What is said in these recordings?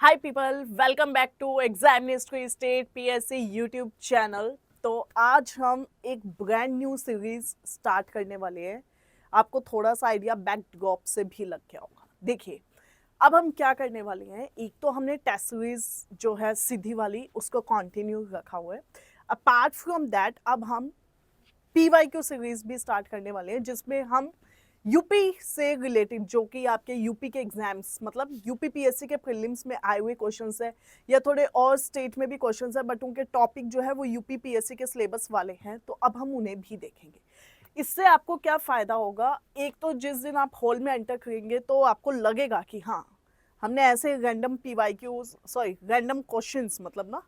Hi people, welcome back to examinestry state PSC YouTube channel. तो आज हम एक ब्रांड न्यू सीरीज स्टार्ट करने वाले हैं। आपको थोड़ा सा आइडिया बैकड्रॉप से भी लग गया होगा। देखिए, अब हम क्या करने वाले हैं। एक तो हमने टेस्ट सीरीज जो है सीधी वाली उसको कंटिन्यू रखा हुआ है। अपार्ट फ्रॉम दैट अब हम पीवाईक्यू सीरीज भी स्टार्ट करने वाले हैं, जिसमें हम यूपी से रिलेटेड जो कि आपके यूपी के एग्जाम्स मतलब यूपी पीएससी के प्रीलिम्स में आए हुए क्वेश्चंस है या थोड़े और स्टेट में भी क्वेश्चंस है, बट उनके टॉपिक जो है वो यूपी पीएससी के सिलेबस वाले हैं, तो अब हम उन्हें भी देखेंगे। इससे आपको क्या फ़ायदा होगा। एक तो जिस दिन आप हॉल में एंटर करेंगे तो आपको लगेगा कि हाँ, हमने ऐसे रैंडम पीवाईक्यूज रैंडम क्वेश्चंस मतलब ना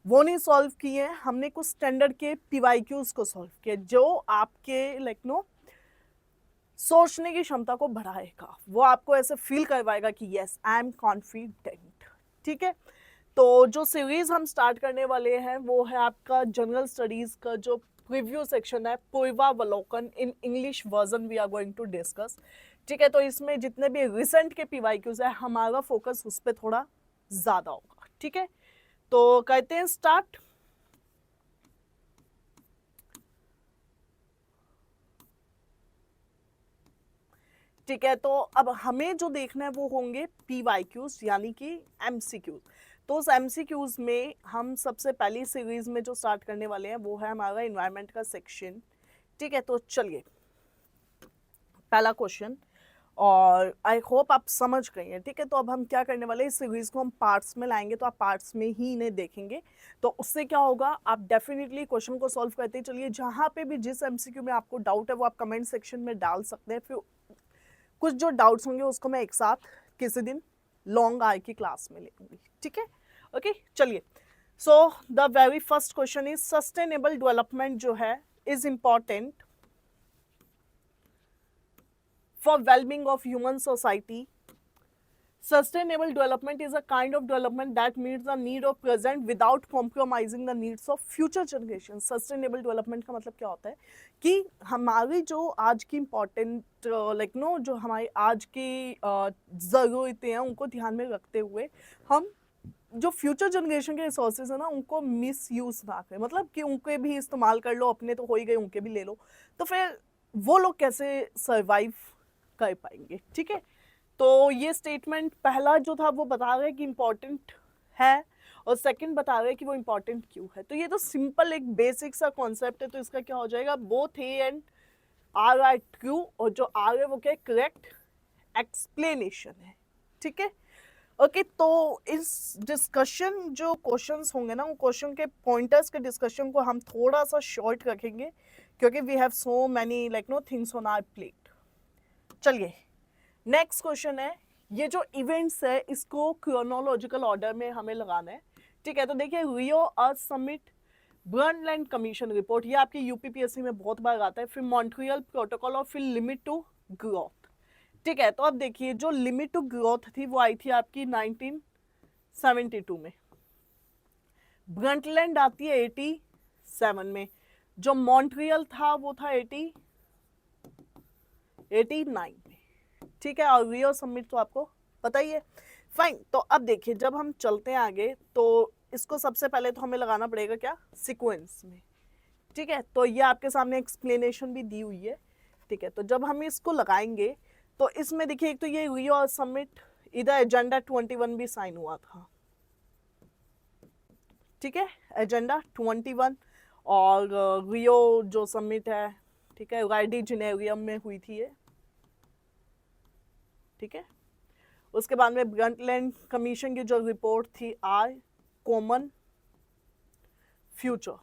वो नहीं सॉल्व किए हैं, हमने कुछ स्टैंडर्ड के पीवाईक्यूज को सॉल्व किया जो आपके सोचने की क्षमता को बढ़ाएगा। वो आपको ऐसे फील करवाएगा कि यस आई एम कॉन्फिडेंट। ठीक है, तो जो सीरीज हम स्टार्ट करने वाले हैं वो है आपका जनरल स्टडीज का जो प्रीव्यू सेक्शन है, पूर्वावलोकन in English version we are going to discuss. ठीक है, तो इसमें जितने भी रिसेंट के पीवाईक्यूज है हमारा फोकस उस पर थोड़ा ज्यादा होगा। ठीक है, तो करते हैं स्टार्ट। ठीक है, तो अब हमें जो देखना है वो होंगे पीवाईक्यूज यानी कि एमसीक्यूज। तो उस एमसीक्यूज में हम सबसे पहली सीरीज में जो स्टार्ट करने वाले हैं वो है हमारा एनवायरनमेंट का सेक्शन। ठीक है, तो चलिए पहला क्वेश्चन, और आई होप आप समझ गए हैं। ठीक है, तो अब हम क्या करने वाले हैं, इस सीरीज को हम पार्ट्स में लाएंगे, तो आप पार्ट्स में ही इन्हें देखेंगे। तो उससे क्या होगा, आप डेफिनेटली क्वेश्चन को सॉल्व करते चलिए। जहां पे भी जिस एमसीक्यू में आपको डाउट है वो आप कमेंट सेक्शन में डाल सकते हैं। फिर कुछ जो डाउट्स होंगे उसको मैं एक साथ किसी दिन लॉन्ग आई की क्लास में ले लूंगी। ठीक है, ओके चलिए। So the very first question is sustainable development जो है is important for well-being of human society. Sustainable development is a kind of development that meets the need of present without compromising the needs of future generations. Sustainable development का मतलब क्या होता है कि हमारी जो आज की इम्पोर्टेंट जो हमारी आज की ज़रूरतें हैं उनको ध्यान में रखते हुए हम जो फ्यूचर जनरेशन के रिसोर्सेज है ना उनको मिस यूज ना करें। मतलब कि उनके भी इस्तेमाल कर लो, अपने तो हो ही गए, उनके भी ले लो, तो फिर वो लोग कैसे सर्वाइव कर पाएंगे। ठीक है, तो ये स्टेटमेंट पहला जो था वो बता रहा है कि इम्पोर्टेंट है, और सेकंड बता रहा है कि वो इम्पोर्टेंट क्यों है। तो ये तो सिंपल एक बेसिक सा कॉन्सेप्ट है। तो इसका क्या हो जाएगा, both A and R are true, और जो आर है वो क्या है, करेक्ट एक्सप्लेनेशन है। ठीक है, ओके तो इस डिस्कशन जो क्वेश्चंस होंगे ना, वो क्वेश्चन के पॉइंटर्स के डिस्कशन को हम थोड़ा सा शॉर्ट रखेंगे क्योंकि we have so many things on our plate. चलिए नेक्स्ट क्वेश्चन है, ये जो इवेंट्स है इसको क्रोनोलॉजिकल ऑर्डर में हमें लगाना है। ठीक है, तो देखिए रियो अर्थ समिट, ब्रनलैंड कमीशन रिपोर्ट, ये आपकी यूपीपीएससी में बहुत बार आता है, फिर मॉन्ट्रियल प्रोटोकॉल और फिर लिमिट टू ग्रोथ। ठीक है, तो अब देखिए जो लिमिट टू ग्रोथ थी वो आई थी आपकी 1972 में, ब्रंटलैंड आती है 87 में, जो मॉन्ट्रियल था वो था 89 में। ठीक है, और रियो समिट तो आपको पता ही है। फाइन, तो अब देखिए जब हम चलते हैं आगे तो इसको सबसे पहले तो हमें लगाना पड़ेगा क्या, सीक्वेंस में। ठीक है, तो ये आपके सामने एक्सप्लेनेशन भी दी हुई है। ठीक है, तो जब हम इसको लगाएंगे तो इसमें देखिए एक तो ये रियो समिट, इधर एजेंडा 21 भी साइन हुआ था। ठीक है, एजेंडा 21 और रियो जो समिट है, ठीक है, राइडी जिनेरियम में हुई थी ये। ठीक है, उसके बाद में ब्रंटलैंड कमीशन की जो रिपोर्ट थी आर कॉमन फ्यूचर।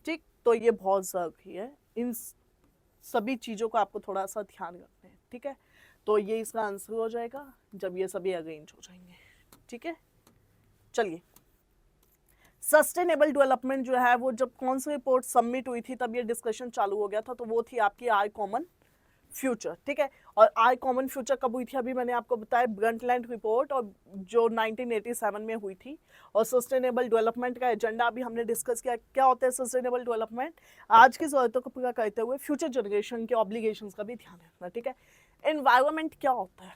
ठीक, तो ये बहुत जरूरी है, इन सभी चीज़ों को आपको थोड़ा सा ध्यान रखना है। ठीक है, तो ये इसका आंसर हो जाएगा जब ये सभी अरेंज हो जाएंगे। ठीक है, चलिए सस्टेनेबल डेवलपमेंट जो है वो जब कौन सी रिपोर्ट सबमिट हुई थी तब ये डिस्कशन चालू हो गया था, तो वो थी आपकी आर कॉमन फ्यूचर। ठीक है, और आर कॉमन फ्यूचर कब हुई थी, अभी मैंने आपको बताया ब्रंटलैंड रिपोर्ट, और जो 1987 में हुई थी। और सस्टेनेबल डेवलपमेंट का एजेंडा अभी हमने डिस्कस किया, क्या होता है सस्टेनेबल डेवलपमेंट, आज की जरूरतों को पूरा करते हुए फ्यूचर जनरेशन के ऑब्लिगेशंस का भी ध्यान रखना। ठीक है, एनवायरनमेंट क्या होता है,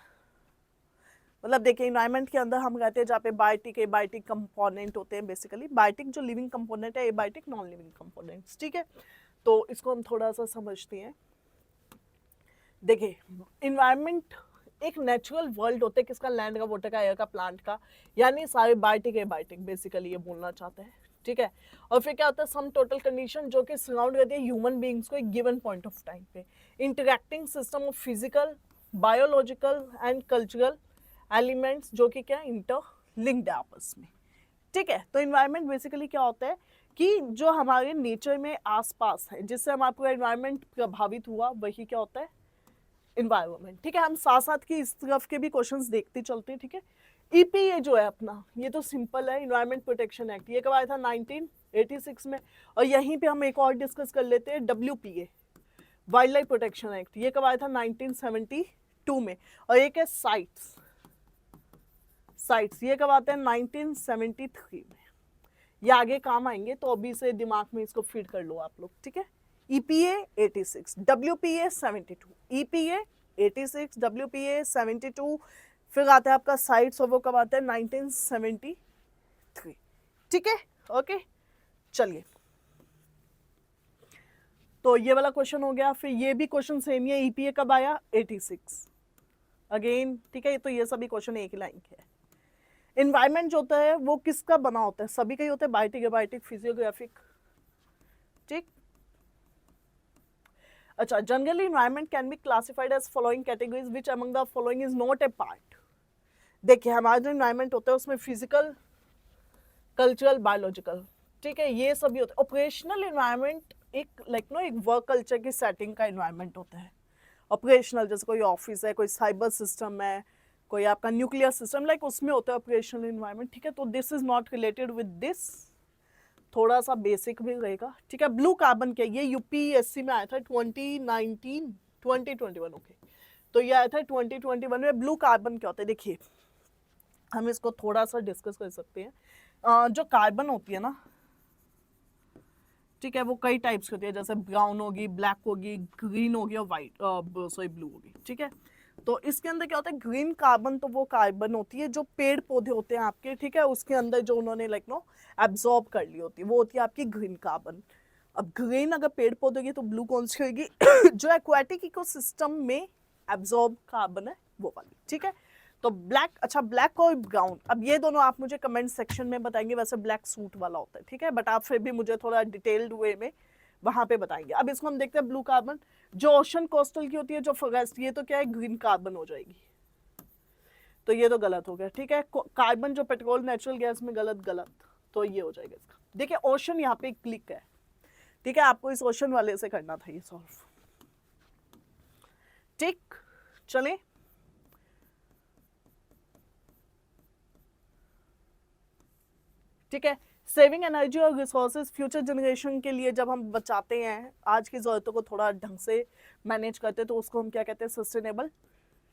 मतलब देखिए इन्वायरमेंट के अंदर हम रहते हैं जहाँ पे बायोटिक एबायोटिक कंपोनेंट होते हैं, बेसिकली बायोटिक जो लिविंग कंपोनेंट है, एबायोटिक नॉन लिविंग कंपोनेंट्स, ठीक है। तो इसको हम थोड़ा सा समझते हैं। देखिए इन्वायरमेंट एक नेचुरल वर्ल्ड होता है किसका, लैंड का, वाटर का, एयर का, प्लांट का, यानी सारे बायोटिक एबायोटिक बेसिकली ये बोलना चाहते हैं, ठीक है। और फिर क्या होता है, सम टोटल कंडीशन जो कि सराउंड करती है ह्यूमन बीइंग्स को एक गिवन पॉइंट ऑफ टाइम पे, interacting system of physical, biological and cultural elements जो कि क्या इंटरलिंक्ड है आपस में, ठीक है। तो इन्वायरमेंट बेसिकली क्या होता है कि जो हमारे नेचर में आसपास है जिससे हमारा पूरा इन्वायरमेंट प्रभावित हुआ, वही क्या होता है इन्वायरमेंट, ठीक है। हम साथ साथ की इस तरफ के भी क्वेश्चंस देखते चलते हैं, ठीक है। ईपीए जो है अपना, ये तो सिंपल है, इन्वायरमेंट प्रोटेक्शन एक्ट, ये कब आया था 1986 में। और यहीं पे हम एक और डिस्कस कर लेते हैं, डब्ल्यूपीए वाइल्ड लाइफ प्रोटेक्शन एक्ट, ये कब आया था 1972 में। और एक है साइट्स, ये कब आते हैं 1973 में। ये आगे काम आएंगे, तो अभी से दिमाग में इसको फीड कर लो आप लोग, ठीक है। EPA 86, WPA 72, EPA 86, WPA 72, फिर आता है आपका साइट्स, और वो कब आता है 1973, ठीक है। ओके चलिए, तो ये वाला क्वेश्चन हो गया। फिर ये भी क्वेश्चन सेम ही है, EPA कब आया 86 अगेन, ठीक है। तो ये सभी क्वेश्चन एक ही लाइन के है। इन्वायरमेंट जो होता है वो किसका बना होता है, सभी का ही होता है, बायोटिक एबायोटिक फिजियोग्राफिक, ठीक। अच्छा, generally environment can be classified as following categories, which among the following is not a part. देखिए हमारा जो इन्वायरमेंट होता है उसमें फिजिकल, कल्चरल, बायोलॉजिकल, ठीक है, ये सभी होते हैं। ऑपरेशनल इन्वायरमेंट एक एक वर्क कल्चर की सेटिंग का इन्वायरमेंट होता है ऑपरेशनल, जैसे कोई ऑफिस है, कोई साइबर सिस्टम है, कोई आपका न्यूक्लियर सिस्टम, उसमें होता है ऑपरेशनल इन्वायरमेंट, ठीक है। तो this is not related with this, थोड़ा सा बेसिक भी रहेगा, ठीक है। ब्लू कार्बन क्या, ये यूपीएससी में आया था 2021, ओके। तो ये आया था 2021 में। ब्लू कार्बन क्या होता है, देखिए हम इसको थोड़ा सा डिस्कस कर सकते हैं। जो कार्बन होती है ना, ठीक है, वो कई टाइप्स होती है, जैसे ब्राउन होगी, ब्लैक होगी, ग्रीन होगी और वाइट ब्लू होगी, ठीक है। तो इसके अंदर क्या होता है, ग्रीन कार्बन, तो वो कार्बन होती है जो पेड़ पौधे होते हैं आपके, ठीक है, उसके अंदर जो उन्होंने एब्जॉर्ब कर ली होती है, वो होती है आपकी ग्रीन कार्बन। अब ग्रीन अगर पेड़ पौधे की, तो ब्लू कौन सी होगी जो एक्वाटिक इकोसिस्टम में एब्जॉर्ब कार्बन है वो वाली, ठीक है। तो ब्लैक, अच्छा ब्लैक और ब्राउन, अब ये दोनों आप मुझे कमेंट सेक्शन में बताएंगे, वैसे ब्लैक सूट वाला होता है, ठीक है, बट आप फिर भी मुझे थोड़ा डिटेल्ड वे में वहां पे बताएंगे। अब इसको हम देखते हैं, ब्लू कार्बन जो ओशन कोस्टल की होती है, जो फॉरेस्ट, ये तो क्या है ग्रीन कार्बन हो जाएगी, तो ये तो गलत हो गया, ठीक है। कार्बन जो पेट्रोल नेचुरल गैस में, गलत, तो ये हो जाएगा इसका। देखिए ओशन यहाँ पे क्लिक है, ठीक है, आपको इस ओशन वाले से करना था ये सॉल्व, ठीक। चले, ठीक है। सेविंग एनर्जी और रिसोर्सेज फ्यूचर जनरेशन के लिए जब हम बचाते हैं, आज की ज़रूरतों को थोड़ा ढंग से मैनेज करते हैं, तो उसको हम क्या कहते हैं, सस्टेनेबल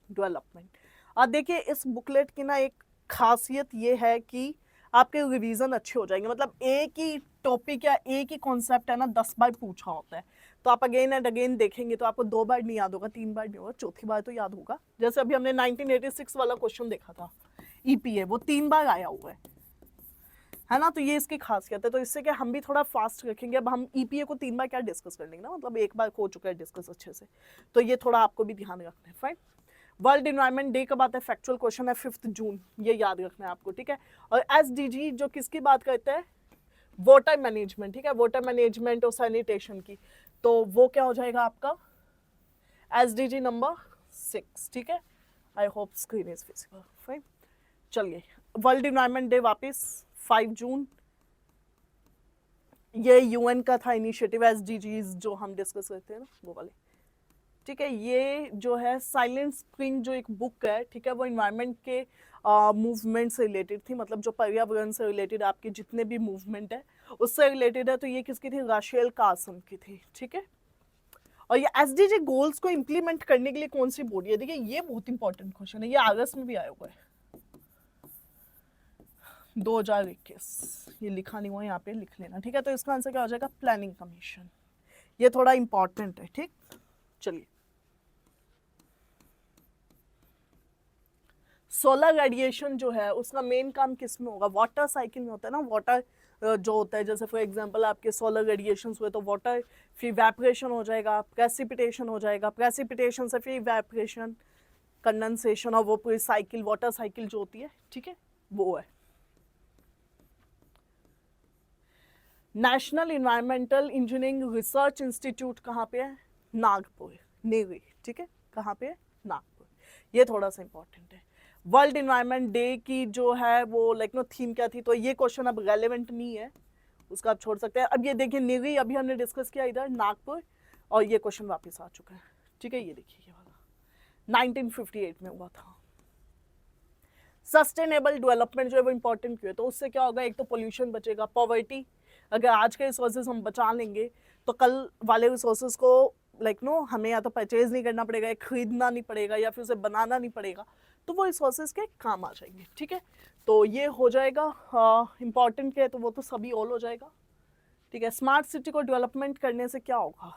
डेवलपमेंट। अब देखिए इस बुकलेट की ना एक खासियत ये है कि आपके रिवीजन अच्छे हो जाएंगे, मतलब एक ही टॉपिक या एक ही कॉन्सेप्ट है ना 10 बार पूछा होता है, तो आप अगेन एंड अगेन देखेंगे तो आपको 2 बार नहीं याद होगा, 3 बार नहीं होगा, चौथी बार तो याद होगा। जैसे अभी हमने 1986 वाला क्वेश्चन देखा था EPA, वो 3 बार आया हुआ है ना, तो ये इसकी खासियत है। तो इससे क्या हम भी थोड़ा फास्ट रखेंगे। अब हम EPA को 3 बार क्या डिस्कस कर लेंगे ना, मतलब एक बार हो चुका है डिस्कस अच्छे से, तो ये थोड़ा आपको भी ध्यान रखना है, फाइन। वर्ल्ड इन्वायरमेंट डे कब आता है, फैक्चुअल क्वेश्चन है, 5 जून, ये याद रखना है आपको, ठीक है। और SDG जो किसकी बात करते हैं, वाटर मैनेजमेंट, ठीक है, वाटर मैनेजमेंट और सैनिटेशन की, तो वो क्या हो जाएगा आपका SDG नंबर 6, ठीक है। I hope screen is visible, fine. चलिए, वर्ल्ड इन्वायरमेंट डे वापस 5 जून, ये UN का था इनिशिएटिव, SDGs जो हम डिस्कस करते हैं ना वो वाले, ठीक है। ये जो है साइलेंट स्प्रिंग जो एक बुक है, ठीक है, वो इन्वायरमेंट के मूवमेंट से रिलेटेड थी, मतलब जो पर्यावरण से रिलेटेड आपके जितने भी मूवमेंट है उससे रिलेटेड है। तो ये किसकी थी, राशेल कार्सन की थी, ठीक है। और ये SDG गोल्स को इम्प्लीमेंट करने के लिए कौन सी बॉडी है, देखिए ये बहुत इंपॉर्टेंट क्वेश्चन है, ये अगस्त में भी आया हुआ है 2021, ये लिखा नहीं हुआ, यहाँ पे लिख लेना, ठीक है। तो इसका आंसर क्या हो जाएगा, प्लानिंग कमीशन, ये थोड़ा इंपॉर्टेंट है, ठीक। चलिए, सोलर रेडिएशन जो है उसका मेन काम किस में होगा, वाटर साइकिल में होता है ना। वाटर जो होता है, जैसे फॉर एग्जांपल आपके सोलर रेडिएशंस हुए तो वाटर फिर इवैपोरेशन हो जाएगा, प्रेसिपिटेशन हो जाएगा, प्रेसिपिटेशन से फिर इवैपोरेशन, कंडेंसेशन, और वो पूरी साइकिल वाटर साइकिल जो होती है, ठीक है, वो है। National environmental engineering research institute कहाँ पे है, नागपुर, नेवी, ठीक है, कहाँ पे है, नागपुर। ये थोड़ा सा इंपॉर्टेंट है। वर्ल्ड इन्वायरमेंट डे की जो है वो लाइक नो थीम क्या थी, तो ये क्वेश्चन अब रेलेवेंट नहीं है, उसका आप छोड़ सकते हैं। अब ये देखिए नेवी अभी हमने डिस्कस किया इधर नागपुर, और ये क्वेश्चन वापस आ चुका है, ठीक है, ये देखिए ये वाला 1958 में हुआ था। सस्टेनेबल डेवलपमेंट जो है वो इंपॉर्टेंट क्यों है, तो उससे क्या होगा, एक तो पोल्यूशन बचेगा, पॉवर्टी, अगर आज के रिसोर्सेज हम बचा लेंगे तो कल वाले रिसोर्सेज को लाइक नो हमें या तो परचेज नहीं करना पड़ेगा, या खरीदना नहीं पड़ेगा, या फिर उसे बनाना नहीं पड़ेगा, तो वो रिसोर्सेज के काम आ जाएंगे, ठीक है। तो ये हो जाएगा इंपॉर्टेंट क्या है, तो वो तो सभी ऑल हो जाएगा, ठीक है। स्मार्ट सिटी को डेवलपमेंट करने से क्या होगा,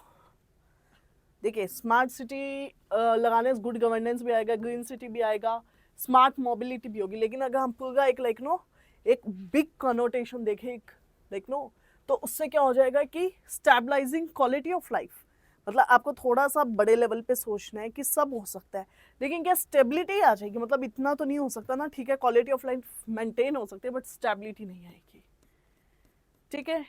देखिए स्मार्ट सिटी लगाने से गुड गवर्नेंस भी आएगा, ग्रीन सिटी भी आएगा, स्मार्ट मोबिलिटी भी होगी। लेकिन अगर हम पूरा एक लाइक नो एक बिग कनोटेशन देखें, एक लाइक नो, तो उससे क्या हो जाएगा कि स्टेबलाइजिंग क्वालिटी ऑफ लाइफ, मतलब आपको थोड़ा सा बड़े लेवल पे सोचना है कि सब हो सकता है, लेकिन क्या स्टेबिलिटी आ जाएगी, मतलब इतना तो नहीं हो सकता ना, ठीक है, क्वालिटी ऑफ लाइफ मेंटेन हो सकती है बट स्टेबिलिटी नहीं आएगी, ठीक है।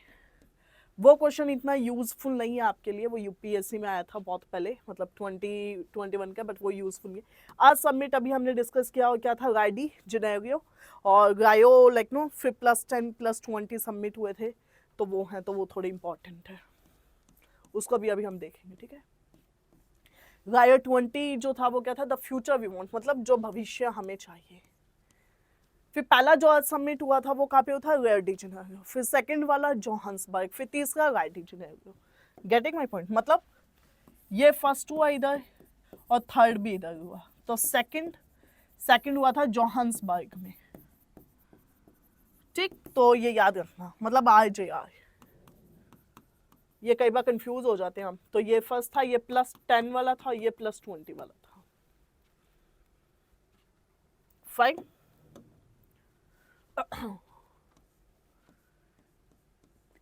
वो क्वेश्चन इतना यूजफुल नहीं है आपके लिए, वो यूपीएससी में आया था बहुत पहले, मतलब 2021 का, बट वो यूजफुल नहीं है। आज सबमिट अभी हमने डिस्कस किया, और क्या था, राइडी जिनेरियो और गायो लाइक नो, फिर +10 +20 सबमिट हुए थे, तो वो हैं, तो वो थोड़े इंपॉर्टेंट है, उसको भी अभी हम देखेंगे, ठीक है। गायो 20 जो था वो क्या था, द फ्यूचर वी वांट, मतलब जो भविष्य हमें चाहिए। फिर पहला जो आज सबमिट हुआ था वो कहाँ पे था, रियो डी जेनेरियो, फिर सेकंड वाला जोहान्सबर्ग, फिर तीसरा Rio de Janeiro. Getting my point, मतलब ये फर्स्ट हुआ इधर और थर्ड भी इधर हुआ, तो सेकंड हुआ था जोहान्सबर्ग में, ठीक। तो ये याद रखना, मतलब RJR, ये कई बार कंफ्यूज हो जाते हैं हम, तो ये फर्स्ट था, ये +10 वाला था, ये +20 वाला था, फाइन।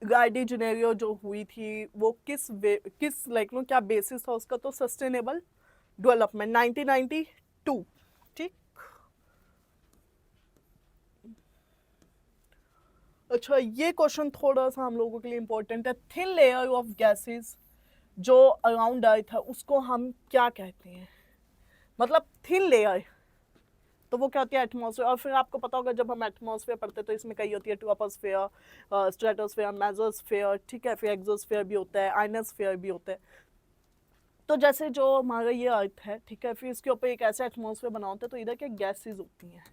गाइडी जिनेरियो जो हुई थी वो किस लाइक नो क्या बेसिस था उसका, तो सस्टेनेबल डेवलपमेंट 1992, ठीक। अच्छा, ये क्वेश्चन थोड़ा सा हम लोगों के लिए इंपॉर्टेंट है। थिन लेयर ऑफ गैसेस जो अराउंड अर्थ है उसको हम क्या कहते हैं, मतलब थिन लेयर, तो वो क्या होती है, एटमॉस्फेयर। और फिर आपको पता होगा जब हम एटमॉस्फेयर पढ़ते हैं तो इसमें कई होती है, ट्रोपोस्फेयर, स्ट्रेटोस्फेयर, मेसोस्फेयर, ठीक है, फिर एक्सोस्फेयर भी होता है, आयनोस्फेयर भी होता है। तो जैसे जो हमारा ये अर्थ है, ठीक है, फिर इसके ऊपर एक ऐसा एटमॉस्फेयर बना होता है, तो इधर क्या गैसेज होती हैं,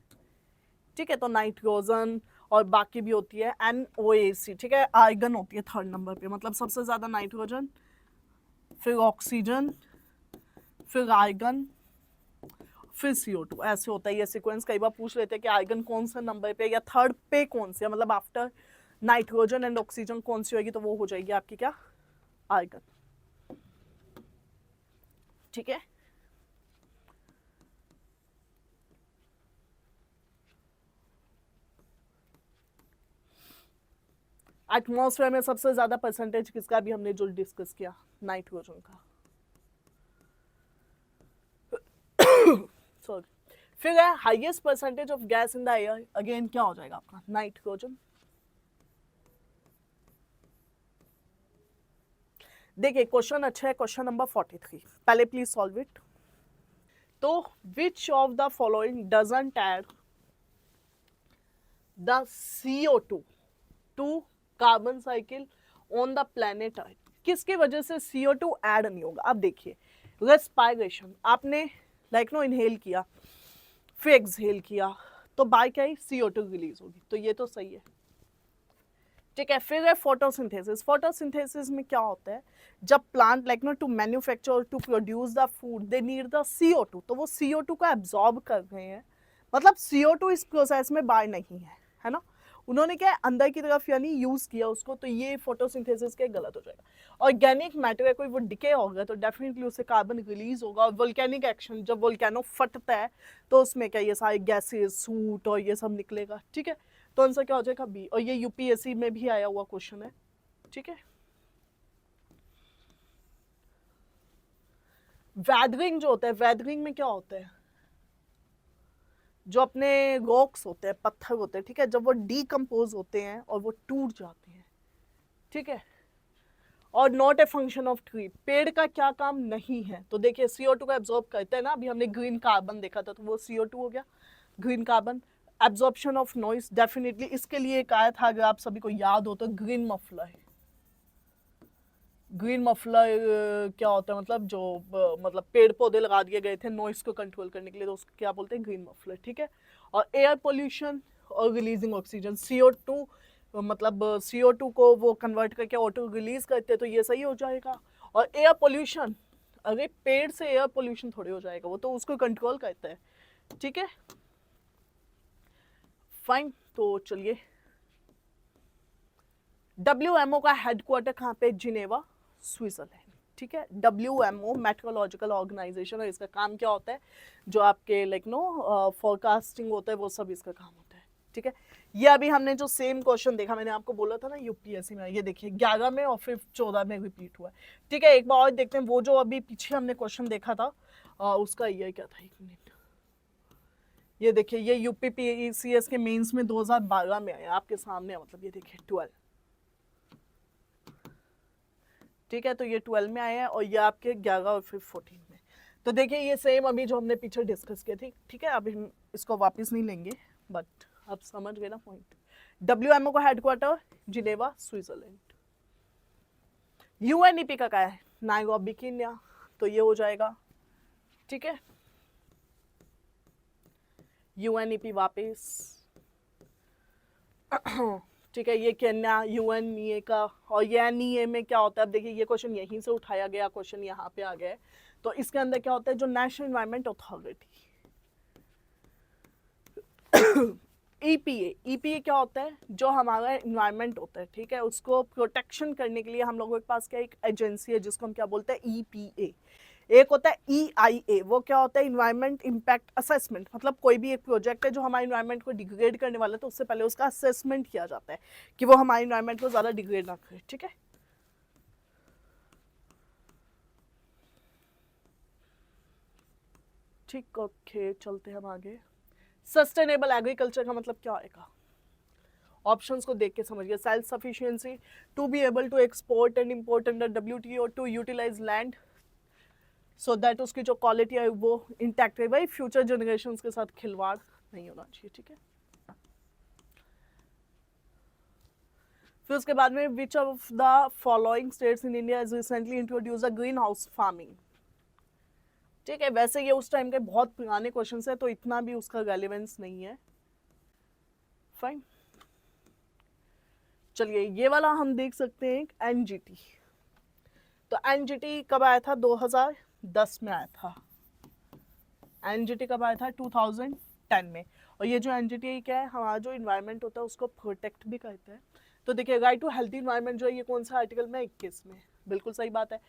ठीक है, तो नाइट्रोजन और बाकी भी होती है, NOAC, ठीक है, आर्गन होती है थर्ड नंबर पे, मतलब सबसे ज़्यादा नाइट्रोजन, फिर ऑक्सीजन, फिर आर्गन, फिर CO2, ऐसे होता है ये सीक्वेंस। कई बार पूछ लेते हैं कि आर्गन कौन सा नंबर पे या थर्ड पे कौन सी है, मतलब आफ्टर नाइट्रोजन एंड ऑक्सीजन कौन सी होगी, तो वो हो जाएगी आपकी क्या, आर्गन, ठीक है। एटमॉस्फेयर में सबसे ज्यादा परसेंटेज किसका, भी हमने जो डिस्कस किया, नाइट्रोजन का, सॉरी। फिर है highest percentage of gas in the air, again क्या हो जाएगा आपका, नाइट्रोजन। देखिए क्वेश्चन अच्छा है, क्वेश्चन नंबर 43, पहले प्लीज सॉल्व इट। तो which of the following doesn't add the CO2 to carbon cycle on the planet earth, किसकी वजह से CO2 ऐड नहीं होगा। अब देखिए रेस्पायरेशन, आपने लाइक नो इनहेल किया फिर एक्सहेल किया, तो बाय क्या ही CO2 रिलीज होगी, तो ये तो सही है, ठीक है। फिर है फोटोसिंथेसिस, फोटोसिंथेसिस में क्या होता है, जब plant like know to manufacture to produce the food they need the CO2, तो वो CO2 को एब्जॉर्ब कर रहे हैं, मतलब CO2 इस प्रोसेस में बाहर नहीं है ना, उन्होंने क्या है, अंदर की तरफ यानी यूज किया उसको, तो ये फोटोसिंथेसिस के गलत हो जाएगा। ऑर्गेनिक मैटर है कोई, वो डिके होगा तो डेफिनेटली उससे कार्बन रिलीज होगा। और वोल्केनिक एक्शन, जब वोल्केनो फटता है तो उसमें क्या ये सारे गैसेस, सूट और ये सब निकलेगा, ठीक है। तो आंसर क्या हो जाएगा बी। और ये यूपीएससी में भी आया हुआ क्वेश्चन है, ठीक है। वेदरिंग जो होता है, वेदरिंग में क्या होता है, जो अपने रॉक्स होते हैं, पत्थर होते हैं, ठीक है, जब वो डीकम्पोज होते हैं और वो टूट जाते हैं, ठीक है, और not a function of tree, पेड़ का क्या काम नहीं है। तो देखिए CO2 को एब्जॉर्ब करते हैं ना, अभी हमने ग्रीन कार्बन देखा था, तो वो CO2 हो गया, green carbon. Absorption of noise, definitely इसके लिए एक आया था, अगर आप सभी को याद हो तो, ग्रीन मफलर। ग्रीन मफलर क्या होता है, मतलब जो मतलब पेड़ पौधे लगा दिए गए थे नॉइस को कंट्रोल करने के लिए, तो उसको क्या बोलते हैं, ग्रीन मफलर, ठीक है। और एयर पोल्यूशन और रिलीजिंग ऑक्सीजन, CO2 मतलब CO2 को वो कन्वर्ट करके ऑटो रिलीज करते हैं, तो ये सही हो जाएगा। और एयर पोल्यूशन, अरे पेड़ से एयर पोल्यूशन थोड़ी हो जाएगा, वो तो उसको कंट्रोल करता है, ठीक है, फाइन। तो चलिए, WMO का हेडक्वार्टर कहाँ पे, जिनेवा, स्विट्जरलैंड, ठीक है। WMO मेट्रोलॉजिकल ऑर्गेनाइजेशन है, इसका काम क्या होता है, जो आपके लाइक नो फोरकास्टिंग होता है, वो सब इसका काम होता है, ठीक है। ये अभी हमने जो सेम क्वेश्चन देखा, मैंने आपको बोला था ना यूपीएससी में, ये देखिए 11 में और फिर 14 में रिपीट हुआ है, ठीक है। एक बार और देखते हैं, वो जो अभी पीछे हमने क्वेश्चन देखा था उसका ये क्या था, एक मिनट, ये देखिए, ये यूपीपीसीएस के मेंस में 2012 में आया, आपके सामने, मतलब ये देखिए 12, ठीक है। तो ये 12 में आया है, और ये आपके 11 और फिर 14 में। तो देखिए ये सेम अभी जो हमने पीछे डिस्कस किया थी, ठीक है, अभी हम इसको वापस नहीं लेंगे, बट आप समझ गए ना पॉइंट। WMO का हेडक्वार्टर जिनेवा, स्विट्जरलैंड। UNEP का क्या है, नाइरोबी, केन्या, तो ये हो जाएगा, ठीक है। UNEP वापस, ठीक है, ये केन्या, UNEA का। और ये NEA में क्या होता है, अब देखिए ये क्वेश्चन यहीं से उठाया गया, क्वेश्चन यहाँ पे आ गया है। तो इसके अंदर क्या होता है, जो नेशनल एनवायरनमेंट अथॉरिटी, EPA क्या होता है, जो हमारा इन्वायरमेंट होता है, ठीक है, उसको प्रोटेक्शन करने के लिए हम लोगों के पास क्या एक एजेंसी है, जिसको हम क्या बोलते हैं, EPA। एक होता है EIA, वो क्या होता है, इन्वायरमेंट इम्पैक्ट असेसमेंट, मतलब कोई भी एक प्रोजेक्ट है जो हमारे इन्वायरमेंट को डिग्रेड करने वाला है, तो उससे पहले उसका असेसमेंट किया जाता है कि वो हमारे इन्वायरमेंट को ज़्यादा डिग्रेड ना करे, ठीक है। ठीक, ओके, चलते हैं हम आगे। सस्टेनेबल एग्रीकल्चर का मतलब क्या आएगा, ऑप्शंस को देख के समझिए। Self sufficiency, to be able to export and import under WTO, to utilise land so that उसकी जो क्वालिटी है वो इंटैक्ट रहे, भाई फ्यूचर जनरेशन के साथ खिलवाड़ नहीं होना चाहिए, ठीक है। फिर उसके बाद में, विच of the following states in India is recently introduce a green house farming, ठीक है। वैसे ये उस टाइम के बहुत पुराने क्वेश्चन है, तो इतना भी उसका रेलिवेंस नहीं है, फाइन। चलिए ये वाला हम देख सकते हैं, NGT। तो NGT कब आया था, 2010 में आया था। NGT कब आया था, 2010 में। और ये जो NGT क्या है, हमारा जो इन्वायरमेंट होता है उसको प्रोटेक्ट भी करता है। तो देखिए, राइट टू हेल्थी इन्वायरमेंट जो है, ये कौन सा आर्टिकल में, 21 में, बिल्कुल सही बात है।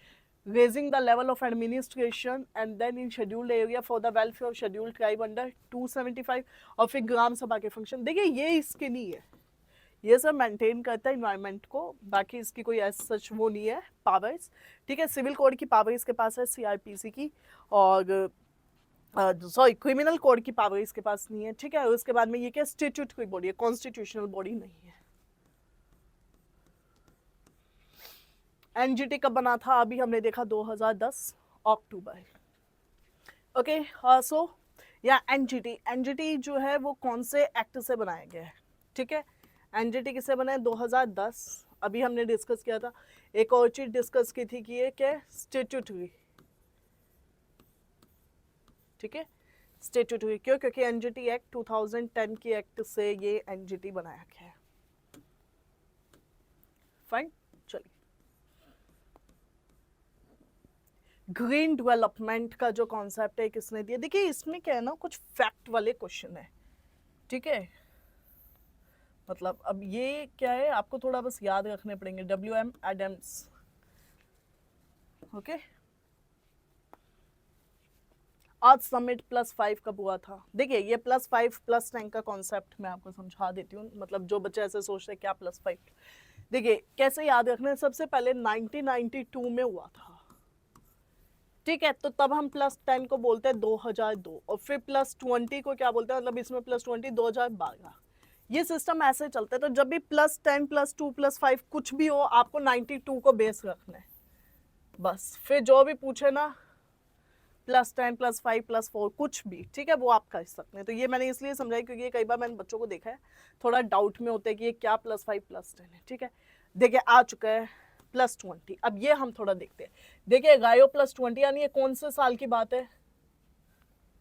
Raising the level of administration and then in scheduled area for the welfare of scheduled tribe under 275। और फिर ग्राम सभा के फंक्शन, देखिए ये इसके नहीं है, ये सब मेंटेन करता है इन्वायरमेंट को, बाकी इसकी कोई ऐसा सच वो नहीं है पावर्स, ठीक है। सिविल कोड की पावर इसके पास है, CRPC की, और सॉरी क्रिमिनल कोड की पावर इसके पास नहीं है, ठीक है। और उसके बाद में ये क्या, स्टैट्यूटरी बॉडी है, कॉन्स्टिट्यूशनल बॉडी नहीं है। NGT कब बना था, अभी हमने देखा 2010 अक्टूबर, ओके। सो या NGT जो है वो कौन से एक्ट से बनाया गया है, ठीक है। NGT किससे बना है, 2010, अभी हमने डिस्कस किया था। एक और चीज डिस्कस की थी कि ये क्या, स्टैट्यूटरी, ठीक है, स्टैट्यूटरी। क्यों, क्योंकि NGT एक्ट 2010 की एक्ट से ये NGT बनाया गया है, फाइन। चलिए, ग्रीन डेवलपमेंट का जो कॉन्सेप्ट है किसने दिया, देखिए इसमें क्या है ना, कुछ फैक्ट वाले क्वेश्चन है, ठीक है, मतलब अब ये क्या है, आपको थोड़ा बस याद रखने पड़ेंगे, WM एडम्स। ओके, आज समिट +5 कब हुआ था? देखिए ये +5 +10 का कॉन्सेप्ट मैं आपको समझा देती हूँ, मतलब जो बच्चे ऐसे सोचते हैं क्या +5, देखिए कैसे याद रखना है। सबसे पहले 1992 में हुआ था, ठीक है, तो तब हम +10 को बोलते हैं 2002, और फिर +20 को क्या बोलते हैं, मतलब इसमें +20 2012। ये सिस्टम ऐसे चलता है। तो जब भी +10 +2 +5 कुछ भी हो, आपको 92 को बेस रखना है बस। फिर जो भी पूछे ना, +10 +5 +4 कुछ भी, ठीक है, वो आप कर सकते हैं। तो ये मैंने इसलिए समझाया क्योंकि कई बार मैंने बच्चों को देखा है थोड़ा डाउट में होता है कि ये क्या +5 +10 है, ठीक है। देखिए आ चुका है +20। अब ये हम थोड़ा देखते हैं। देखिए गायो +20 यानी ये कौन से साल की बात है,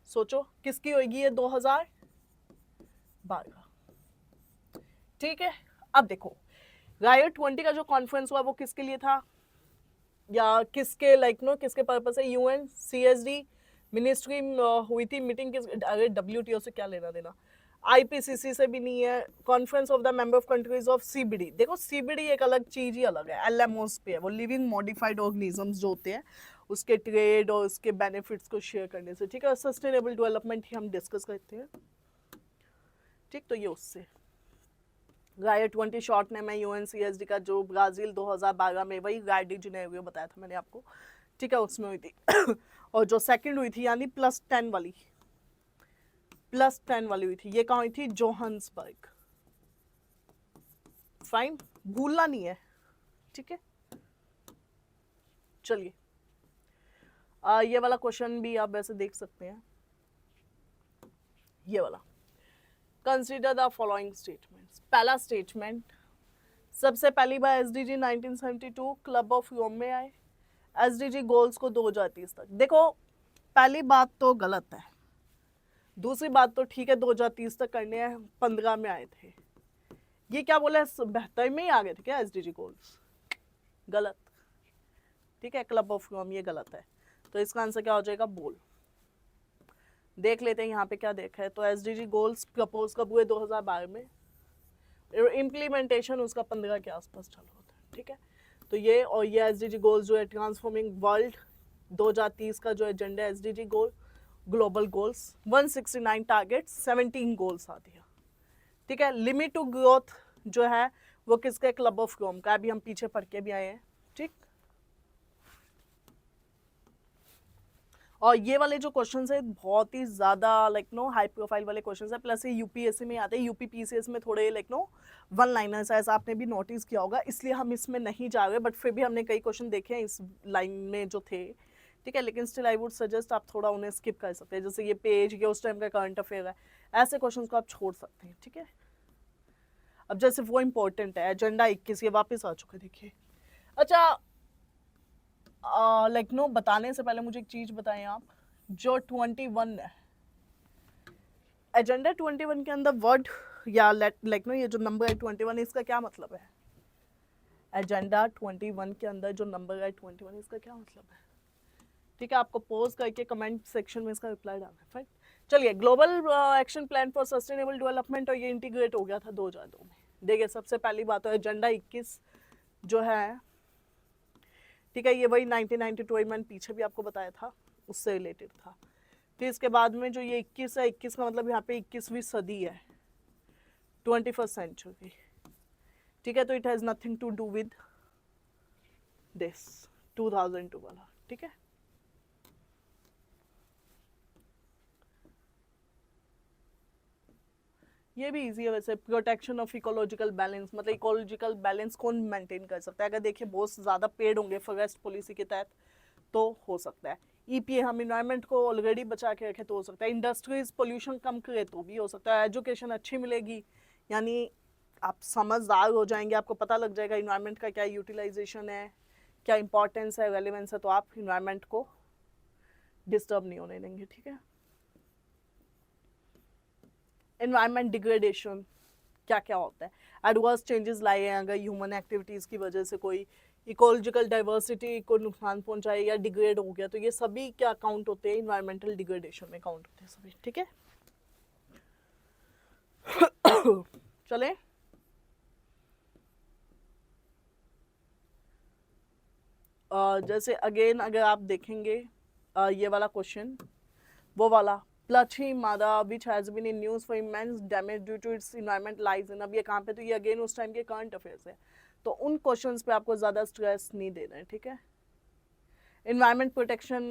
सोचो किसकी होगी ये, 2012, ठीक है। अब देखो गायो 20 का जो कॉन्फ्रेंस हुआ वो किसके लिए था, या किसके किसके पर्पस से, UN CSD मिनिस्ट्री हुई थी मीटिंग किस, अरे WTO से क्या लेना देना, IPCC से भी नहीं है, conference of the member of countries of CBD। देखो CBD एक अलग चीज ही अलग है, LMOs पे है, वो लिविंग मॉडिफाइड ऑर्गेनिजम्स जो होते हैं उसके ट्रेड और उसके बेनिफिट्स को शेयर करने से, ठीक है। सस्टेनेबल डेवलपमेंट ही हम डिस्कस करते हैं, ठीक। तो ये उससे गाया 20 शॉर्ट नेम है UNCSD का, जो ब्राजील 2012 में, वही गाइडी जिनेरियो बताया था मैंने आपको, ठीक है, उसमें हुई थी। और जो सेकंड हुई थी यानी +10 वाली हुई थी, ये कहाँ हुई थी, जोहान्सबर्ग। फाइन, भूलना नहीं है, ठीक है। चलिए ये वाला क्वेश्चन भी आप वैसे देख सकते हैं, ये वाला। Consider the following statements. पहला स्टेटमेंट, सबसे पहली बार SDG 1972 क्लब ऑफ रोम में आए, SDG गोल्स को 2030 तक। देखो पहली बात तो गलत है, दूसरी बात तो ठीक है, 2030 तक करने हैं, 15 में आए थे। ये क्या बोला है, 72 में ही आ गए थे क्या SDG गोल्स, गलत, ठीक है। क्लब ऑफ रोम ये गलत है, तो इसका आंसर क्या हो जाएगा, बोल। देख लेते हैं यहाँ पे क्या देखा है। तो SDG गोल्स प्रपोज कब हुए, 2012 में, इम्प्लीमेंटेशन उसका 15 के आसपास चालू होता है, ठीक है। तो ये, और ये SDG गोल्स जो है ट्रांसफॉर्मिंग वर्ल्ड 2030 का जो एजेंडा है, SDG गोल ग्लोबल गोल्स 169 टारगेट 17 गोल्स आ दिया, ठीक है। लिमिट टू ग्रोथ जो है वो किसके, क्लब ऑफ रोम का, अभी हम पीछे पढ़ के भी आए हैं, ठीक। और ये वाले जो क्वेश्चंस है बहुत ही ज़्यादा हाई प्रोफाइल वाले क्वेश्चंस है, प्लस ये UPSC में आते हैं, UPPCS में थोड़े वन लाइनर्स ऐसा आपने भी नोटिस किया होगा, इसलिए हम इसमें नहीं जा रहे, बट फिर भी हमने कई क्वेश्चन देखे हैं इस लाइन में जो थे, ठीक है। लेकिन स्टिल आई वुड सजेस्ट आप थोड़ा उन्हें स्किप कर सकते हैं, जैसे ये पेज के उस टाइम का करंट अफेयर है, ऐसे क्वेश्चन को आप छोड़ सकते हैं, ठीक है। अब जैसे वो इंपॉर्टेंट है, एजेंडा 21 ये वापस आ चुके, देखिए। अच्छा बताने से पहले मुझे एक चीज बताएं आप, जो 21 है, एजेंडा 21 के अंदर वर्ड या ये जो नंबर है 21, इसका क्या मतलब है, एजेंडा 21 के अंदर जो नंबर है 21, इसका क्या मतलब है, ठीक है। आपको पोज करके कमेंट सेक्शन में इसका रिप्लाई डालना है, फाइन। चलिए, global action plan for sustainable development, और ये इंटीग्रेट हो गया था 2002 में। देखिए सबसे पहली बात तो एजेंडा 21 जो है, ठीक है, ये वही 1992 मैंने पीछे भी आपको बताया था, उससे रिलेटेड था। फिर इसके बाद में जो ये 21 है, 21 का मतलब यहाँ पे 21वीं सदी है, 21st सेंचुरी, ठीक है। तो it has nothing to do with this 2002 वाला, ठीक है। ये भी इजी है वैसे। प्रोटेक्शन ऑफ इकोलॉजिकल बैलेंस, मतलब इकोलॉजिकल बैलेंस कौन मेंटेन कर सकता है, अगर देखिए बहुत ज़्यादा पेड़ होंगे फॉरेस्ट पॉलिसी के तहत तो हो सकता है। EPA, हम इन्वायरमेंट को ऑलरेडी बचा के रखे तो हो सकता है। इंडस्ट्रीज पोल्यूशन कम करे तो भी हो सकता है। एजुकेशन अच्छी मिलेगी, यानी आप समझदार हो जाएंगे, आपको पता लग जाएगा इन्वायरमेंट का क्या यूटिलाइजेशन है, क्या इंपॉर्टेंस है, रेलिवेंस है, तो आप इन्वायरमेंट को डिस्टर्ब नहीं होने देंगे, ठीक है। एनवायरमेंट डिग्रेडेशन क्या क्या होता है, एडवर्स चेंजेस लाए हैं अगर ह्यूमन एक्टिविटीज़ की वजह से कोई इकोलॉजिकल डाइवर्सिटी को नुकसान पहुंचाए या डिग्रेड हो गया, तो ये सभी क्या काउंट होते हैं, इन्वायरमेंटल डिग्रेडेशन में काउंट होते हैं सभी, ठीक है। चले जैसे अगेन अगर आप देखेंगे ये वाला क्वेश्चन, वो वाला Plachimada which has been in news for immense damage due to its environment lies in, अब ये कहाँ पे, तो ये अगेन उस टाइम के करंट अफेयर्स है, तो उन क्वेश्चंस पे आपको ज्यादा स्ट्रेस नहीं देना है, ठीक है। इन्वायरमेंट प्रोटेक्शन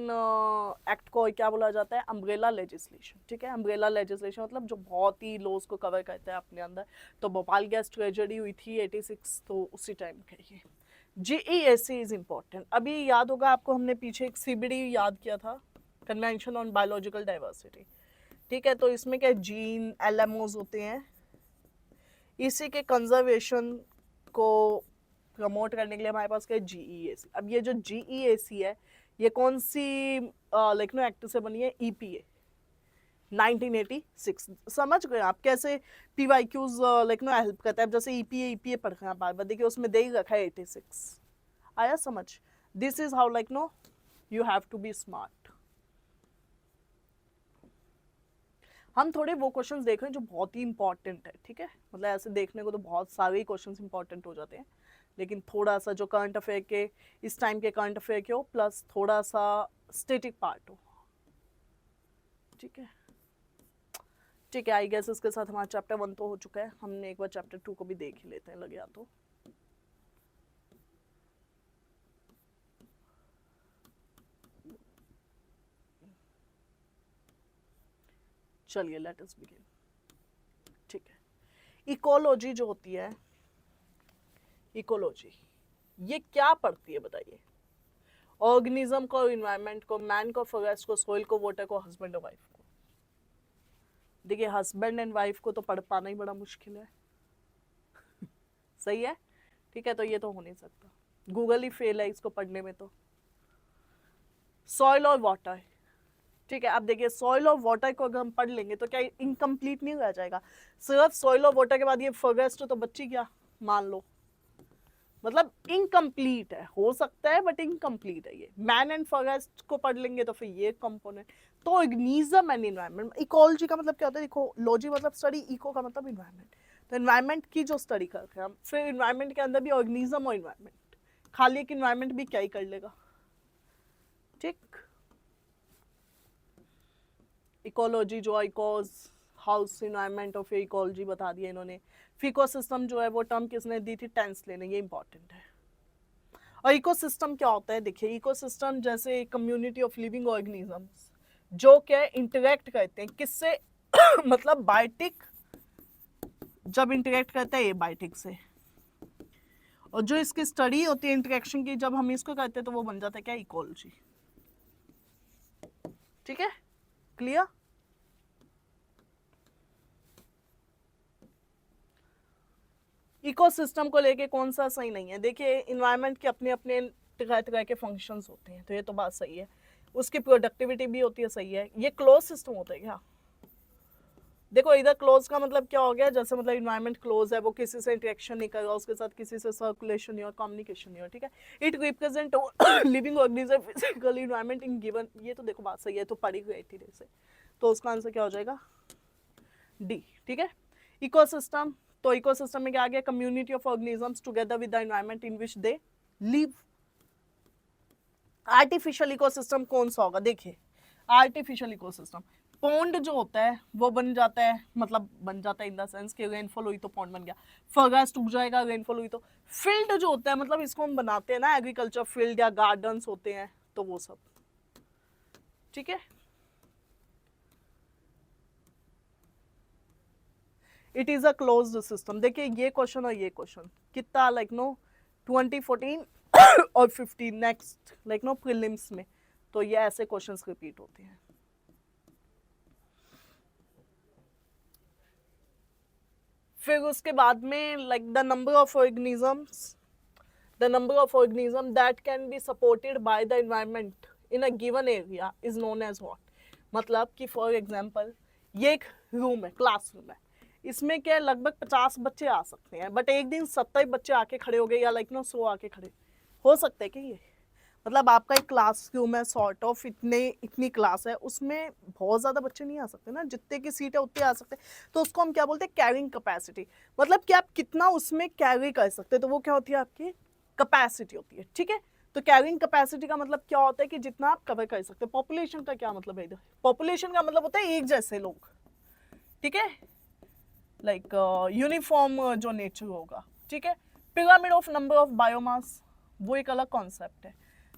एक्ट को क्या बोला जाता है, अम्ब्रेला लेजिस्लेशन, ठीक है। अम्ब्रेला लेजिस्लेशन मतलब जो बहुत ही लॉज को कवर करता है अपने अंदर। तो भोपाल गैस ट्रेजेडी हुई थी 86, तो उसी टाइम का ये GESC इज इम्पोर्टेंट। अभी याद होगा आपको, हमने पीछे एक CBD याद किया था, कन्वेंशन ऑन बायोलॉजिकल डाइवर्सिटी, ठीक है। तो इसमें क्या जीन LMOs होते हैं, इसी के कंजर्वेशन को प्रमोट करने के लिए हमारे पास क्या है, GEAC। अब ये जो GEAC है ये कौन सी लेकिन एक्ट से बनी है, EPA 1986। समझ गए आप कैसे PYQs लेकिन हेल्प करता है। जैसे EPA पढ़ रहे हैं बार बार, देखिए उसमें दे ही रखा है 86, आया समझ। This is how like know you have to be smart. हम थोड़े वो क्वेश्चंस देख रहे हैं जो बहुत ही इंपॉर्टेंट है, ठीक है। मतलब ऐसे देखने को तो बहुत सारे ही क्वेश्चंस इंपॉर्टेंट हो जाते हैं, लेकिन थोड़ा सा जो करंट अफेयर के, इस टाइम के करंट अफेयर के हो, प्लस थोड़ा सा स्टैटिक पार्ट हो, ठीक है। ठीक है, आई गेस इसके साथ हमारा चैप्टर 1 तो हो चुका है। हमने एक बार चैप्टर 2 को भी देख ही लेते हैं, लग गया तो। चलिए लेट अस बिगिन, ठीक है। इकोलॉजी जो होती है, इकोलॉजी ये क्या पढ़ती है बताइए? ऑर्गेनिज्म को, इन्वायरमेंट को, मैन को, फॉरेस्ट को, सोइल को, वाटर को, हस्बैंड और वाइफ को। देखिए हस्बैंड एंड वाइफ को तो पढ़ पाना ही बड़ा मुश्किल है सही है, ठीक है। तो ये तो हो नहीं सकता, गूगल ही फेल है इसको पढ़ने में। तो सॉइल और वाटर, ठीक है। अब देखिए सॉइल और वाटर को अगर हम पढ़ लेंगे तो क्या इनकम्प्लीट नहीं रह जाएगा? सिर्फ सॉइल और वाटर के बाद ये फॉरेस्ट तो बच्ची क्या, मान लो, मतलब इनकम्प्लीट है, हो सकता है बट इनकम्प्लीट है। ये मैन एंड फॉरेस्ट को पढ़ लेंगे तो फिर ये कंपोनेंट। तो ऑर्गेनिज्म एंड इन्वायरमेंट, इकोलॉजी का मतलब क्या होता है, इकोलॉजी मतलब स्टडी, इको का मतलब इन्वायरमेंट। तो इन्वायरमेंट की जो स्टडी करते हैं हम, फिर इन्वायरमेंट के अंदर भी ऑर्गेनिज्म और इन्वायरमेंट, खाली एक इन्वायरमेंट भी क्या ही कर लेगा, ठीक। इकोलॉजी जो echoes house environment of ecology बता दिया इन्होंने। इकोसिस्टम जो है वो टर्म किसने दी थी, टेंस लेने, ये इंपॉर्टेंट है। और इकोसिस्टम क्या होता है, देखिए इकोसिस्टम जैसे कम्युनिटी ऑफ लिविंग ऑर्गेनिजम्स जो क्या इंटरेक्ट करते हैं किससे मतलब बायोटिक, जब इंटरेक्ट करते हैं एबायोटिक से, और जो इसकी स्टडी होती है इंटरेक्शन की, जब हम इसको करते हैं तो वो बन जाता है क्या, इकोलॉजी, ठीक है। क्लियर? इकोसिस्टम को लेके कौन सा सही नहीं है, देखिए इन्वायरमेंट के अपने अपने तरह तरह के फंक्शंस होते हैं, तो ये तो बात सही है। उसकी प्रोडक्टिविटी भी होती है, सही है। ये क्लोज सिस्टम होता है क्या? देखो इधर क्लोज का मतलब क्या हो गया, जैसे मतलब इन्वायरमेंट क्लोज है, वो किसी से इंटरेक्शन नहीं कर रहा, उसके साथ किसी से सर्कुलेशन नहीं हो, कम्युनिकेशन नहीं हो, ठीक है। It represent living organism physical environment in given, ये तो देखो बात सही है, तो पढ़ी गई थी से, तो उसका आंसर क्या हो जाएगा, डी, ठीक है। इकोसिस्टम, तो इकोसिस्टम में क्या आ गया, community of organisms together with the environment in which they live. Artificial ecosystem कौन सा होगा, देखिए आर्टिफिशियल इकोसिस्टम, पॉन्ड जो होता है वो बन जाता है, मतलब बन जाता है इन द सेंस कि रेनफॉल हुई तो पॉन्ड बन गया, फॉरेस्ट उग जाएगा रेनफॉल हुई तो। फील्ड जो होता है मतलब इसको हम बनाते हैं ना, एग्रीकल्चर फील्ड या गार्डन्स होते हैं, तो वो सब, ठीक है। It is a closed system. देखिए ये क्वेश्चन और ये क्वेश्चन कितना लाइक नो 2014 और 15 नेक्स्ट लाइक नो प्रीलिम्स में, तो ये ऐसे क्वेश्चंस रिपीट होते हैं। फिर उसके बाद में like the number of organisms, the number of organism that can be supported by the environment in a given area is known as what. मतलब कि फॉर एग्जांपल ये एक रूम है, क्लासरूम है, इसमें क्या लगभग 50 बच्चे आ सकते हैं, बट एक दिन 70 बच्चे आके खड़े हो गए, या लाइक नो 100 आके खड़े हो सकते हैं कि ये, मतलब आपका एक क्लासरूम है सॉर्ट ऑफ, इतनी क्लास है, उसमें बहुत ज़्यादा बच्चे नहीं आ सकते ना, जितने की सीट है उतने आ सकते, तो उसको हम क्या बोलते हैं, कैरिंग कैपेसिटी। मतलब कि आप कितना उसमें कैरी कर सकते हैं, तो वो क्या होती है आपकी कैपेसिटी होती है, ठीक है। तो कैरिंग कैपेसिटी का मतलब क्या होता है कि जितना आप कवर कर सकते हैं। पॉपुलेशन का क्या मतलब है इधर? पॉपुलेशन का मतलब होता है एक जैसे लोग, ठीक है, लाइक यूनिफॉर्म जो नेचर होगा, ठीक है। Pyramid of number of biomass, वो एक अलग कॉन्सेप्ट है।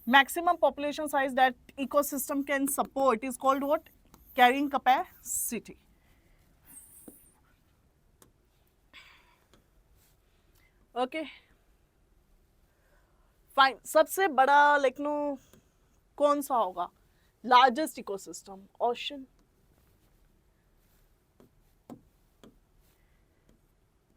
Maximum population size that ecosystem can support is called what? Carrying capacity. Okay fine. सबसे बड़ा लाइक नो कौन सा होगा? Largest ecosystem, ocean.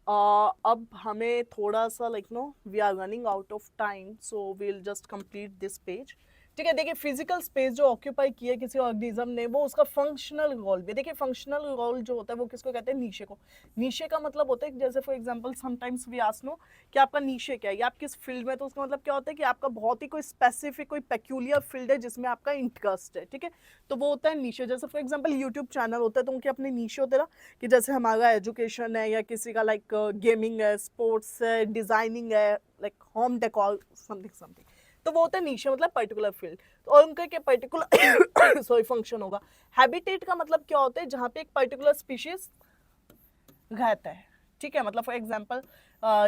अब हमें थोड़ा सा like know we are running out of time, so we'll just complete this page, ठीक है। देखिए फिजिकल स्पेस जो ऑक्यूपाई किया किसी ऑर्गेनिज्म ने, वो उसका फंक्शनल रोल भी। देखिए फंक्शनल रोल जो होता है वो किसको कहते हैं? नीशे को। नीशे का मतलब होता है जैसे for example sometimes we ask know कि आपका नीशे क्या है या आप किस फील्ड में, तो उसका मतलब क्या होता है कि आपका बहुत ही कोई स्पेसिफिक कोई पेक्यूलियर फील्ड है जिसमें आपका इंटरेस्ट है, ठीक है। तो वो होता है नीशे। जैसे फॉर एग्जाम्पल यूट्यूब चैनल होता है तो उनके अपने नीशे होते हैं ना, कि जैसे हमारा एजुकेशन है या किसी का लाइक गेमिंग है, स्पोर्ट्स है, डिजाइनिंग है, like home decor something something, तो वो होता है नीशे मतलब पर्टिकुलर फील्ड। तो और उनका क्या पर्टिकुलर सॉरी फंक्शन होगा। हैबिटेट का मतलब क्या होता है? जहाँ पे एक पर्टिकुलर स्पीशीज रहता है, ठीक है। मतलब फॉर एग्जांपल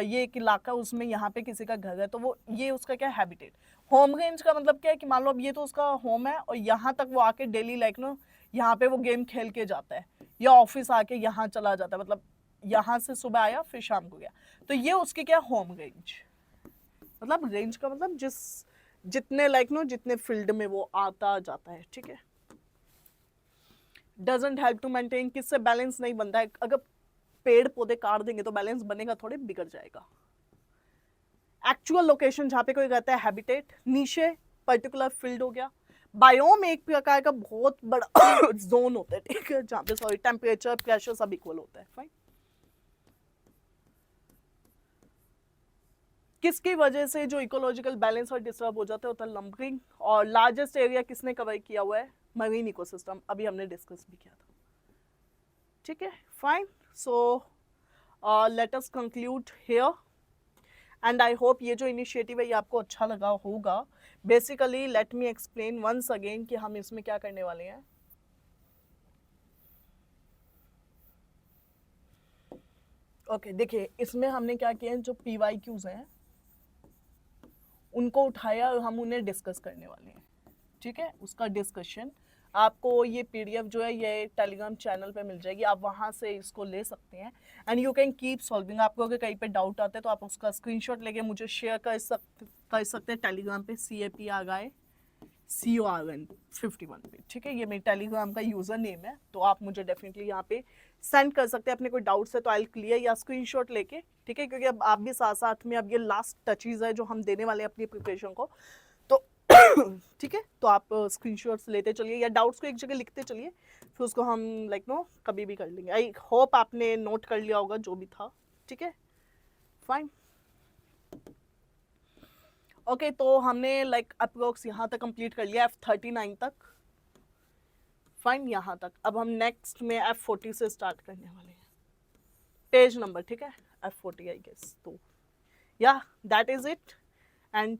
ये एक इलाका, उसमें यहाँ पे किसी का घर है, तो वो ये उसका क्या हैबिटेट। होम रेंज का मतलब क्या है कि मान लो अब ये तो उसका होम है और यहाँ तक वो आके डेली लाइक नो यहाँ पे वो गेम खेल के जाता है, या ऑफिस आके यहाँ चला जाता है, मतलब यहाँ से सुबह आया फिर शाम को गया, तो ये उसकी क्या होम रेंज। मतलब रेंज का मतलब जितने लाइक नो जितने फील्ड में वो आता जाता है, ठीक है। डजंट हेल्प टू मेंटेन, किससे बैलेंस नहीं बनता है। अगर पेड़ पौधे काट देंगे तो बैलेंस बनेगा थोड़े, बिगड़ जाएगा। एक्चुअल लोकेशन जहाँ पे कोई रहता है, हैबिटेट। नीशे पर्टिकुलर फील्ड हो गया। बायोम एक प्रकार का बहुत बड़ा जोन होता है, ठीक है, जहाँ पे सॉरी टेम्परेचर प्रेशर सब इक्वल होता है। फाइन। किसकी वजह से जो इकोलॉजिकल बैलेंस और डिस्टर्ब हो जाता है होता है लंबरिंग। और लार्जेस्ट एरिया किसने कवर किया हुआ है? मरीन इकोसिस्टम, अभी हमने डिस्कस भी किया था, ठीक है। Fine. So let us conclude here and I hope ये जो इनिशिएटिव है ये आपको अच्छा लगा होगा। Basically let me explain once again कि हम इसमें क्या करने वाले हैं। ओके देखिए इसमें हमने क्या किया है, जो PYQs हैं उनको उठाया और हम उन्हें डिस्कस करने वाले हैं, ठीक है। उसका डिस्कशन आपको ये PDF जो है ये टेलीग्राम चैनल पे मिल जाएगी, आप वहाँ से इसको ले सकते हैं and you can keep solving. आपको अगर कहीं पे डाउट आता है तो आप उसका स्क्रीनशॉट लेके मुझे शेयर कर सकते हैं टेलीग्राम पे CAPRGUY51 पे, ठीक है। ये मेरे टेलीग्राम का यूज़र नेम है, तो आप मुझे डेफिनेटली यहाँ पे सेंड कर सकते हैं अपने कोई डाउट्स है तो आई क्लियर, या स्क्रीनशॉट लेके, ठीक है। क्योंकि अब आप भी साथ साथ में अब ये लास्ट टचीज़ है जो हम देने वाले हैं अपनी प्रिपरेशन को, तो ठीक है। तो आप स्क्रीनशॉट्स लेते चलिए या डाउट्स को एक जगह लिखते चलिए, फिर उसको हम लाइक नो कभी भी कर लेंगे। आई होप आपने नोट कर लिया होगा जो भी था, ठीक है। फाइन। ओके तो हमने लाइक अप्रोक्स यहाँ तक कंप्लीट कर लिया F39 तक। फाइन यहाँ तक। अब हम नेक्स्ट में F40 से स्टार्ट करने वाले हैं, पेज नंबर, ठीक है, F40 आई गेस। तो या दैट इज इट। एंड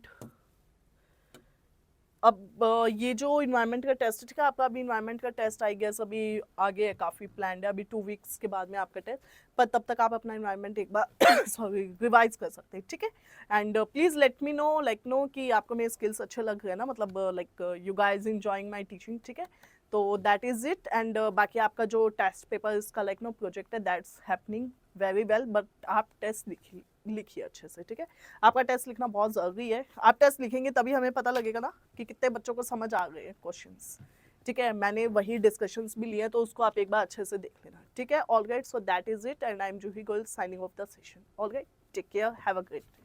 अब ये जो इन्वायरमेंट का टेस्ट, ठीक है, आपका अभी इन्वायरमेंट का टेस्ट आई गेस अभी आगे है, काफ़ी प्लान्ड है, अभी 2 वीक्स के बाद में आपका टेस्ट, पर तब तक आप अपना इन्वायरमेंट एक बार सॉरी रिवाइज कर सकते हैं, ठीक है। And please let me know like know कि आपको मेरे स्किल्स अच्छे लग रहे हैं ना, मतलब like you guys enjoying my teaching, ठीक है। तो दैट इज़ इट। एंड बाकी आपका जो टेस्ट पेपर इसका लाइक नो प्रोजेक्ट है that's happening very well, but आप टेस्ट लिखिए अच्छे से, ठीक है। आपका टेस्ट लिखना बहुत ज़रूरी है। आप टेस्ट लिखेंगे तभी हमें पता लगेगा ना कि कितने बच्चों को समझ आ गए हैं क्वेश्चंस, ठीक है। मैंने वही डिस्कशंस भी लिए तो उसको आप एक बार अच्छे से देख लेना, ठीक है। All right, so that is it and I am Juhi Goyal signing off the session. All right, take care, have a great day.